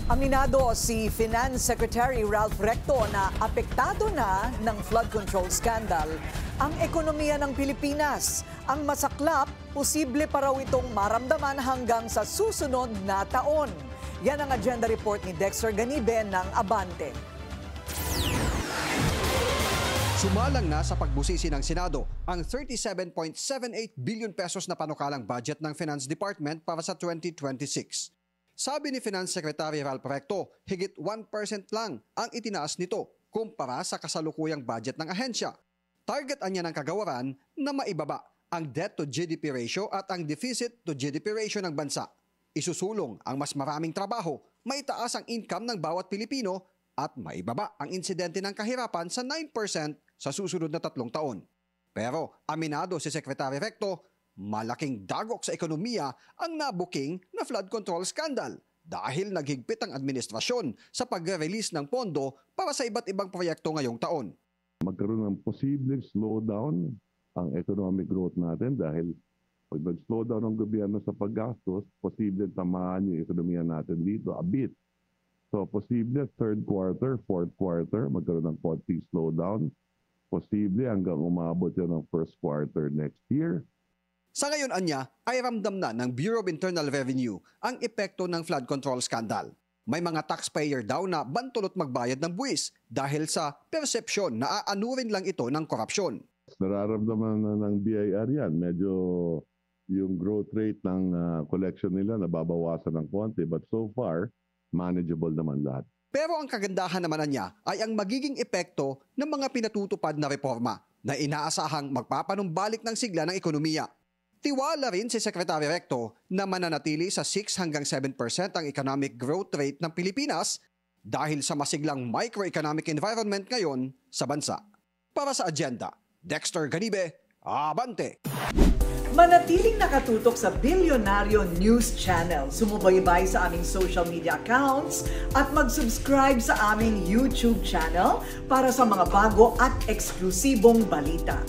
Aminado si Finance Secretary Ralph Recto na apektado na ng flood control scandal ang ekonomiya ng Pilipinas. Ang masaklap, posible pa raw itong maramdaman hanggang sa susunod na taon. Yan ang agenda report ni Dexter Ganibe ng Abante. Sumalang na sa pagbusisi ng Senado ang 37.78 billion pesos na panukalang budget ng Finance Department para sa 2026. Sabi ni Finance Secretary Ralph Recto, higit 1% lang ang itinaas nito kumpara sa kasalukuyang budget ng ahensya. Targetan niya ng kagawaran na maibaba ang debt to GDP ratio at ang deficit to GDP ratio ng bansa. Isusulong ang mas maraming trabaho, maitaas ang income ng bawat Pilipino at maibaba ang insidente ng kahirapan sa 9% sa susunod na 3 taon. Pero aminado si Secretary Recto, malaking dagok sa ekonomiya ang nabuking na flood control scandal dahil naghigpit ang administrasyon sa pagre-release ng pondo para sa iba't ibang proyekto ngayong taon. Magkaroon ng posibleng slowdown ang economic growth natin dahil pag nag-slow down ang gobyerno sa paggastos, posibleng tamaan yung ekonomiya natin dito a bit. So posible third quarter, fourth quarter, magkaroon ng konting slowdown. Posible hanggang umabot yan ng first quarter next year. Sa ngayon anya ay ramdam na ng Bureau of Internal Revenue ang epekto ng flood control scandal. May mga taxpayer daw na bantulot magbayad ng buwis dahil sa persepsyon na aanurin lang ito ng korupsyon. Nararamdaman na ng BIR yan. Medyo yung growth rate ng collection nila nababawasan ng konti but so far, manageable naman lahat. Pero ang kagandahan naman niya ay ang magiging epekto ng mga pinatutupad na reforma na inaasahang magpapanumbalik ng sigla ng ekonomiya. Tiwala rin si Secretary Recto na mananatili sa 6 hanggang 7% ang economic growth rate ng Pilipinas dahil sa masiglang microeconomic environment ngayon sa bansa. Para sa agenda, Dexter Ganibe, Abante! Manatiling nakatutok sa Bilyonaryo News Channel. Sumubaybay sa aming social media accounts at mag-subscribe sa aming YouTube channel para sa mga bago at eksklusibong balita.